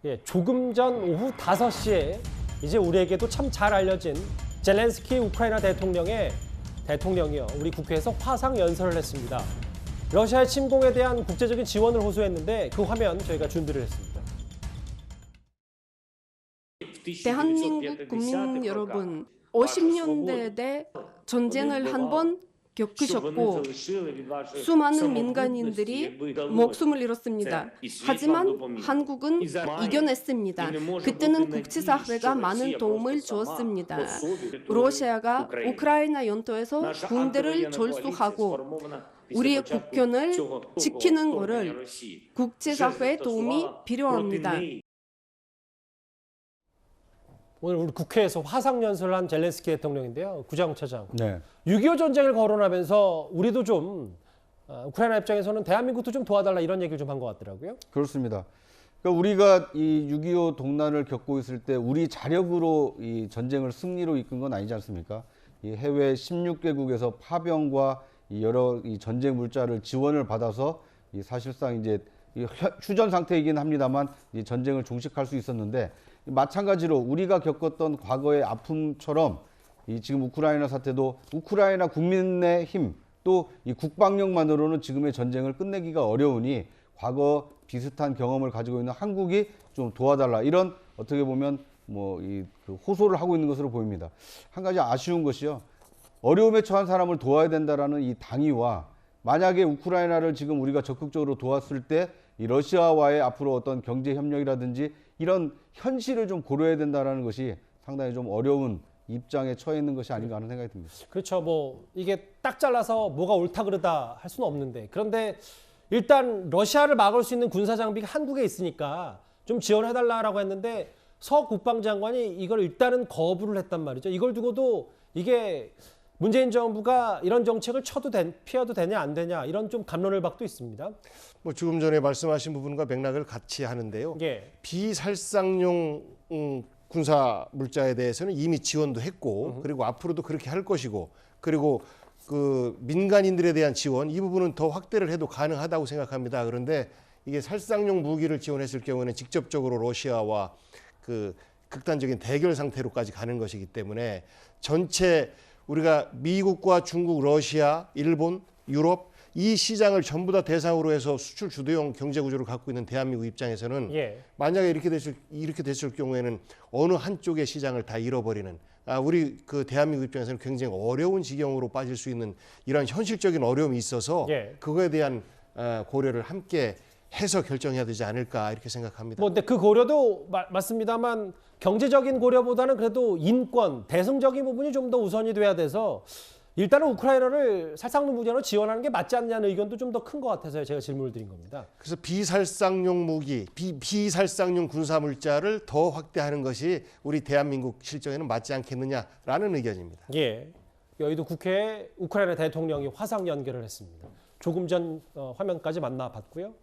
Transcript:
예, 조금 전 오후 5시에 이제 우리에게도 참 잘 알려진 젤렌스키 우크라이나 대통령이요. 우리 국회에서 화상 연설을 했습니다. 러시아의 침공에 대한 국제적인 지원을 호소했는데 그 화면 저희가 준비를 했습니다. 대한민국 국민 여러분, 50년대에 전쟁을 한 번 겪으셨고 수많은 민간인들이 목숨을 잃었습니다. 하지만 한국은 이겨냈습니다. 그때는 국제사회가 많은 도움을 주었습니다. 러시아가 우크라이나 영토에서 군대를 철수하고 우리의 국권을 지키는 것을 국제사회의 도움이 필요합니다. 오늘 우리 국회에서 화상 연설을 한 젤렌스키 대통령인데요. 구자욱 차장. 네. 6.25 전쟁을 거론하면서 우리도 좀 우크라이나 입장에서는 대한민국도 좀 도와달라 이런 얘기를 좀 한 것 같더라고요. 그렇습니다. 그러니까 우리가 이 6.25 동란을 겪고 있을 때 우리 자력으로 이 전쟁을 승리로 이끈 건 아니지 않습니까? 이 해외 16개국에서 파병과 이 여러 이 전쟁 물자를 지원을 받아서 이 사실상 이제 이 휴전 상태이긴 합니다만 이 전쟁을 종식할 수 있었는데 마찬가지로 우리가 겪었던 과거의 아픔처럼 이 지금 우크라이나 사태도 우크라이나 국민의 힘 또 이 국방력만으로는 지금의 전쟁을 끝내기가 어려우니 과거 비슷한 경험을 가지고 있는 한국이 좀 도와달라 이런 어떻게 보면 뭐 이 그 호소를 하고 있는 것으로 보입니다. 한 가지 아쉬운 것이요. 어려움에 처한 사람을 도와야 된다라는 이 당위와 만약에 우크라이나를 지금 우리가 적극적으로 도왔을 때 이 러시아와의 앞으로 어떤 경제 협력이라든지 이런 현실을 좀 고려해야 된다라는 것이 상당히 좀 어려운 입장에 처해 있는 것이 아닌가 하는 생각이 듭니다. 그렇죠. 뭐 이게 딱 잘라서 뭐가 옳다 그르다 할 수는 없는데 그런데 일단 러시아를 막을 수 있는 군사 장비가 한국에 있으니까 좀 지원해달라고 했는데 서 국방장관이 이걸 일단은 거부를 했단 말이죠. 이걸 두고도 이게 문재인 정부가 이런 정책을 피해도 되냐 안 되냐 이런 좀 갑론을 박도 있습니다. 뭐 조금 전에 말씀하신 부분과 맥락을 같이 하는데요. 예. 비살상용 군사 물자에 대해서는 이미 지원도 했고 그리고 앞으로도 그렇게 할 것이고 그리고 그 민간인들에 대한 지원 이 부분은 더 확대를 해도 가능하다고 생각합니다. 그런데 이게 살상용 무기를 지원했을 경우에는 직접적으로 러시아와 그 극단적인 대결 상태로까지 가는 것이기 때문에 전체 우리가 미국과 중국, 러시아, 일본, 유럽 이 시장을 전부 다 대상으로 해서 수출 주도형 경제 구조를 갖고 있는 대한민국 입장에서는 예. 만약에 이렇게 됐을 경우에는 어느 한쪽의 시장을 다 잃어버리는 우리 그 대한민국 입장에서는 굉장히 어려운 지경으로 빠질 수 있는 이런 현실적인 어려움이 있어서 예. 그거에 대한 고려를 함께 해서 결정해야 되지 않을까 이렇게 생각합니다. 뭐 근데 그 고려도 맞습니다만 경제적인 고려보다는 그래도 인권, 대승적인 부분이 좀 더 우선이 돼야 돼서 일단은 우크라이나를 살상용 무기로 지원하는 게 맞지 않냐는 의견도 좀 더 큰 것 같아서 제가 질문을 드린 겁니다. 그래서 비살상용 무기, 비살상용 군사 물자를 더 확대하는 것이 우리 대한민국 실정에는 맞지 않겠느냐라는 의견입니다. 예, 여의도 국회에 우크라이나 대통령이 화상 연결을 했습니다. 조금 전 화면까지 만나봤고요.